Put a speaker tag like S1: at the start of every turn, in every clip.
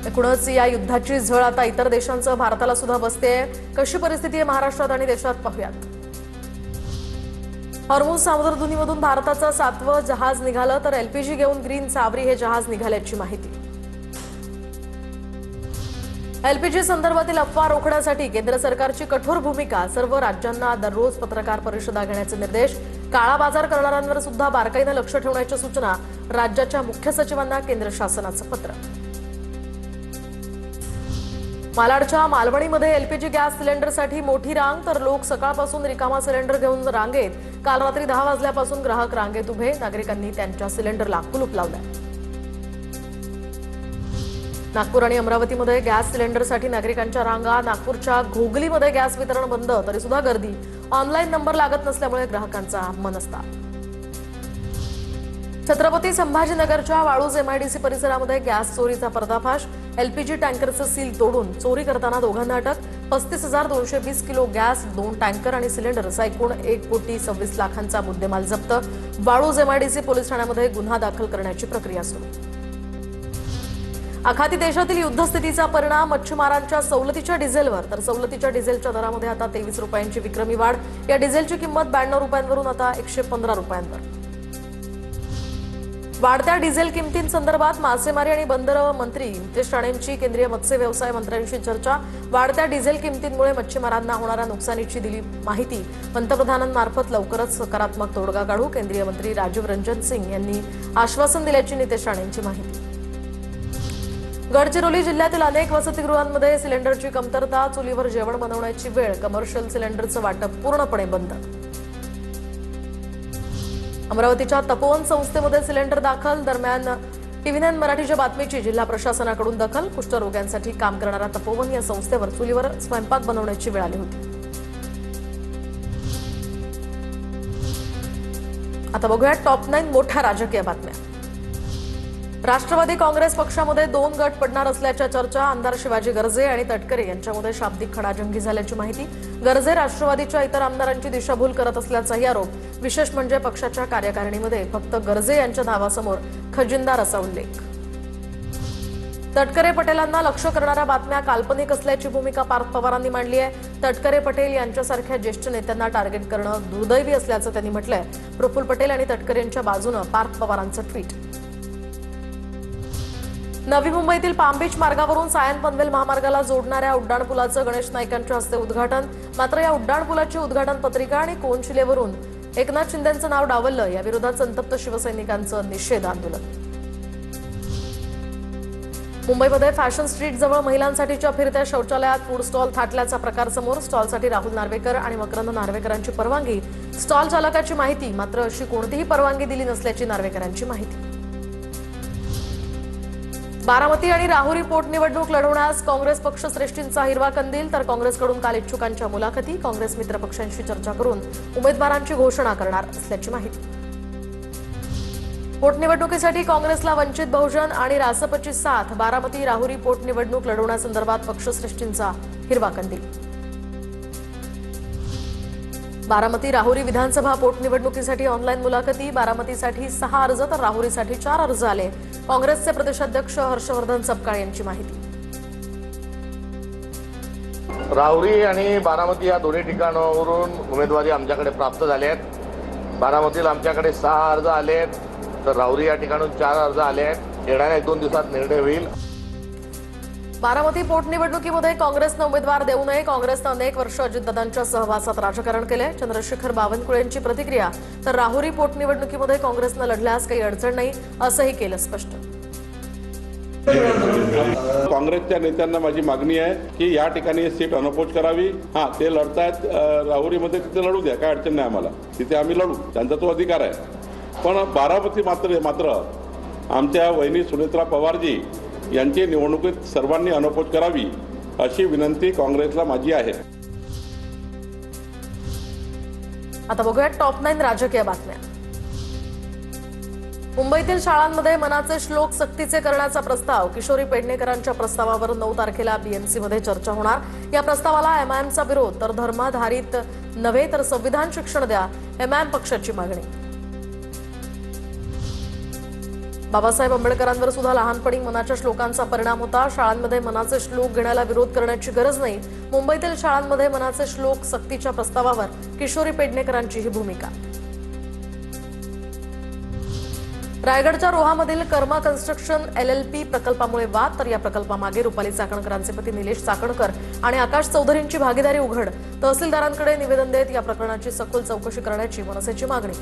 S1: एकूणच या युद्धाची झळ आता इतर देशांसह भारताला सुद्धा बसते। कशी परिस्थिती आहे महाराष्ट्रात आणि देशात पाहूयात। हॉर्मुझ सामुद्रधुनीमधून भारताचं 7वं जहाज निघालं तर एलपीजी घेऊन ग्रीन सावरी हे जहाज निघाल्याची माहिती। एलपीजी संदर्भातील अफवा रोखण्यासाठी केंद्र सरकारची कठोर भूमिका, सर्व राज्यांना दररोज पत्रकार परिषदा घेण्याचे निर्देश, काळा बाजार करणाऱ्यांवर सुद्धा बारकाईने लक्ष ठेवण्याच्या सूचना, राज्याच्या मुख्य सचिवांना केंद्र शासनाचं पत्र। मालाडच्या मालवणीमध्ये एलपीजी गॅस सिलेंडरसाठी मोठी रांग तर लोक सकाळपासून रिकामा सिलेंडर घेऊन रांगेत। काल रात्री 10 वाजल्यापासून ग्राहक रांगेत उभे, नागरिकांनी त्यांच्या सिलेंडरला कुलूप लावलंय। नागपूर आणि अमरावतीमध्ये गॅस सिलेंडरसाठी नागरिकांच्या रांगा, नागपूरच्या घोगलीमध्ये गॅस वितरण बंद तरी सुद्धा गर्दी, ऑनलाईन नंबर लागत नसल्यामुळे ग्राहकांचा मनस्ताप। छत्रपती संभाजीनगरच्या वाळूज एमआयडीसी परिसरामध्ये गॅस चोरीचा पर्दाफाश, एलपीजी टँकरचं सील तोडून चोरी करताना दोघांना अटक, 35,220 किलो गॅस, 2 टँकर आणि सिलेंडर असा एकूण 1,26 लाखांचा मुद्देमाल जप्त। वाळूज एमआयडीसी पोलीस ठाण्यामध्ये गुन्हा दाखल करण्याची प्रक्रिया सुरू। आखाती देशातील युद्धस्थितीचा परिणाम, मच्छीमारांच्या सवलतीच्या डिझेलवर तर सवलतीच्या डिझेलच्या दरामध्ये आता 23 रुपयांची विक्रमी वाढ। या डिझेलची किंमत 92 रुपयांवरून आता 115 रुपयांवर। वाढत्या डिझेल किमतींसंदर्भात मासेमारी आणि बंदर मंत्री नितेश राणेंची केंद्रीय मत्स्य व्यवसाय मंत्र्यांशी चर्चा। वाढत्या डिझेल किमतींमुळे मच्छीमारांना होणाऱ्या नुकसानीची दिली माहिती, पंतप्रधानांमार्फत लवकरच सकारात्मक तोडगा काढू, केंद्रीय मंत्री राजीव रंजन सिंग यांनी आश्वासन दिल्याची नितेश राणेंची माहिती। गडचिरोली जिल्ह्यातील अनेक वसतिगृहांमध्ये सिलेंडरची कमतरता, चुलीवर जेवण बनवण्याची वेळ, कमर्शियल सिलेंडरचं वाटप पूर्णपणे बंद। अमरावतीच्या तपोवन संस्थेमध्ये सिलेंडर दाखल, दरम्यान टीव्ही9 मराठीच्या बातमीची जिल्हा प्रशासनाकडून दखल, कुष्ठरोग्यांसाठी काम करणाऱ्या तपोवन या संस्थेवर चुलीवर स्वयंपाक बनवण्याची वेळ आली होती। आता बघूया टॉप 9 मोठ्या राजकीय बातम्या। राष्ट्रवादी काँग्रेस पक्षामध्ये 2 गट पडणार असल्याच्या चर्चा, आमदार शिवाजी गर्जे आणि तटकरे यांच्यामध्ये शाब्दिक खडाजंगी झाल्याची माहिती। गर्जे राष्ट्रवादीच्या इतर आमदारांची दिशाभूल करत असल्याचाही आरोप। विशेष म्हणजे पक्षाच्या कार्यकारिणीमध्ये फक्त गर्जे यांच्या नावासमोर खजिनदार असा उल्लेख। तटकरे पटेलांना लक्ष्य करणाऱ्या बातम्या काल्पनिक असल्याची भूमिका पार्थ पवारांनी मांडली आहे। तटकरे पटेल यांच्यासारख्या ज्येष्ठ नेत्यांना टार्गेट करणं दुर्दैवी असल्याचं त्यांनी म्हटलंय। प्रफुल्ल पटेल आणि तटकरेंच्या बाजूनं पार्थ पवारांचं ट्विट। नवी मुंबईतील पाम बीच मार्गावरून सायन पनवेल महामार्गाला जोडणाऱ्या उड्डाणपुलाचं गणेश नाईकांच्या हस्ते उद्घाटन। मात्र या उड्डाणपुलाची उद्घाटन पत्रिका आणि कोनशिलेवरून एकनाथ शिंदेंचं नाव डावललं, या विरोधात संतप्त शिवसैनिकांचं निषेध आंदोलन। मुंबईमध्ये फॅशन स्ट्रीट जवळ महिलांसाठीच्या फिरत्या शौचालयात फूड स्टॉल थाटल्याचा प्रकार समोर। स्टॉलसाठी राहुल नार्वेकर आणि मकरंद नार्वेकरांची परवानगी, स्टॉल चालकाची माहिती, मात्र अशी कोणतीही परवानगी दिली नसल्याची नार्वेकरांची माहिती। बारामती आणि राहुरी पोटनिवडणूक लढवण्यास काँग्रेस पक्षश्रेष्ठींचा हिरवा कंदील, तर काँग्रेसकडून काल इच्छुकांच्या मुलाखती, काँग्रेस मित्रपक्षांशी चर्चा करून उमेदवारांची घोषणा करणार असल्याची माहिती। पोटनिवडणुकीसाठी काँग्रेसला वंचित बहुजन आणि रासपची साथ, बारामती राहुरी पोटनिवडणूक लढवण्यासंदर्भात पक्षश्रेष्ठींचा हिरवा कंदील। बारामती राहुरी विधानसभा पोटनिवडणुकीसाठी ऑनलाईन मुलाखती, बारामतीसाठी 6 अर्ज तर राहुरीसाठी 4 अर्ज आले। काँग्रेसचे प्रदेशाध्यक्ष हर्षवर्धन सपकाळ यांची माहिती।
S2: राहुरी आणि बारामती या दोन्ही ठिकाणावरून उमेदवारी आमच्याकडे प्राप्त झाले आहेत। बारामतीला आमच्याकडे 6 अर्ज आले आहेत, तर राहुरी या ठिकाणून 4 अर्ज आले आहेत। येणाऱ्या 1-2 दिवसात निर्णय होईल।
S1: बारामती पोटनिवडणुकीमध्ये काँग्रेसनं उमेदवार देऊ नये, काँग्रेसनं अनेक वर्ष अजितदादांच्या सहवासात राजकारण केले, चंद्रशेखर बावनकुळेंची प्रतिक्रिया। तर राहुरी पोटनिवडणुकीमध्ये काँग्रेसनं लढल्यास काही अडचण नाही असंही केलं स्पष्ट।
S3: काँग्रेसच्या नेत्यांना माझी मागणी आहे की या ठिकाणी सीट अनअपोज करावी। ते लढतायत राहुरीमध्ये, तिथे लढू द्या, काय अडचण नाही आम्हाला, तिथे आम्ही लढू, त्यांचा तो अधिकार आहे। पण बारामती मात्र आमच्या वहिनी सुनेत्रा पवारजी यांची निवडणुकीत सर्वांनी अनअपोज करावी अशी विनंती काँग्रेसला माझी आहे।
S1: आता बघूया टॉप 9 राजकीय बातम्या। मुंबईतील शाळांमध्ये मनाचे श्लोक सक्तीचे करण्याचा प्रस्ताव, किशोरी पेडणेकरांच्या प्रस्तावावर 9 तारखेला बीएमसीमध्ये चर्चा होणार। या प्रस्तावाला एमआयएमचा विरोध, तर धर्माधारित नव्हे तर संविधान शिक्षण द्या, एमआयएम पक्षाची मागणी। बाबासाहेब आंबेडकरांवर सुद्धा लहानपणी मनाच्या श्लोकांचा परिणाम होता. शाळांमध्ये मनाचे श्लोक घेण्याला विरोध करण्याची गरज नाही. मुंबईतील शाळांमध्ये मनाचे श्लोक सक्तीच्या प्रस्तावावर किशोरी पेडणेकरांची ही भूमिका. रायगडच्या रोहामधील कर्मा कन्स्ट्रक्शन LLP प्रकल्पामुळे वाद, तर या प्रकल्पामागे रुपाली चाकणकरांचे पती निलेश चाकणकर आणि आकाश चौधरींची भागीदारी उघड. तहसीलदारांकडे निवेदन देत या प्रकरणाची सखोल चौकशी करण्याची मनसेची मागणी.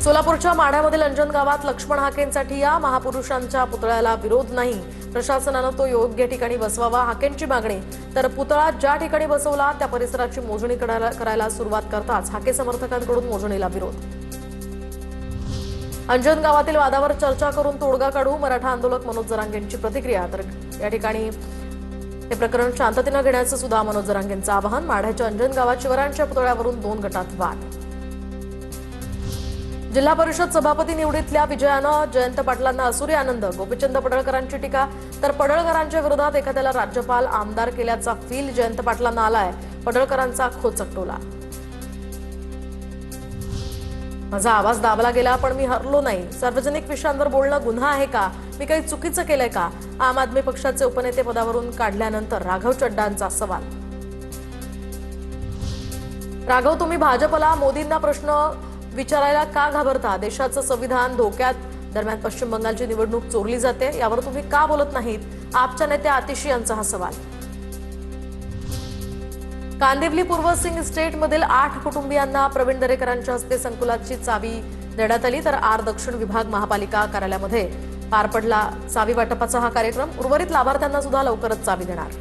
S1: सोलापूरच्या माढ्यामधील अंजन गावात लक्ष्मण हाकेंसाठी या महापुरुषांच्या पुतळ्याला विरोध नाही. प्रशासनानं तो योग्य ठिकाणी बसवावा, हाकेंची मागणी. तर पुतळा ज्या ठिकाणी बसवला त्या परिसराची मोजणी करायला सुरुवात करताच हाके समर्थकांकडून मोजणीला विरोध. अंजन गावातील वादावर चर्चा करून तोडगा काढू, मराठा आंदोलक मनोज जरांगेंची प्रतिक्रिया. तर या ठिकाणी हे प्रकरण शांततेनं घेण्याचं सुद्धा मनोज जरांगेंचं आवाहन. माढ्याच्या अंजन गावात शिवरायांच्या पुतळ्यावरून 2 गटात वाद. जिल्हा परिषद सभापती निवडीतल्या विजयानं जयंत पाटलांना असुरी आनंद. गोपीचंद पडळकरांची टीका. तर पडळकरांच्या विरोधात एखाद्याला राज्यपाल आमदार केल्याचा फील जयंत पाटलांना आलाय. पडळकरांचा खोचक टोला. माझा आवाज दाबला गेला पण मी हरलो नाही. सार्वजनिक विषयांवर बोलणं गुन्हा आहे का? मी काही चुकीचं केलंय का? आम आदमी पक्षाचे उपनेते पदावरून काढल्यानंतर राघव चड्डांचा सवाल. राघव, तुम्ही भाजपला मोदींना प्रश्न विचारायला का घाबरता? देशाचं संविधान धोक्यात. दरम्यान पश्चिम बंगालची निवडणूक चोरली जाते, यावर तुम्ही का बोलत नाहीत? आपच्या नेत्या आतिशी यांचा हा सवाल. कांदिवली पूर्व सिंग इस्टेटमधील 8 कुटुंबियांना प्रवीण दरेकरांच्या हस्ते संकुलाची चावी देण्यात आली. तर आर दक्षिण विभाग महापालिका कार्यालयामध्ये पार पडला चावी वाटपाचा हा कार्यक्रम. उर्वरित लाभार्थ्यांना सुद्धा लवकरच चावी देणार.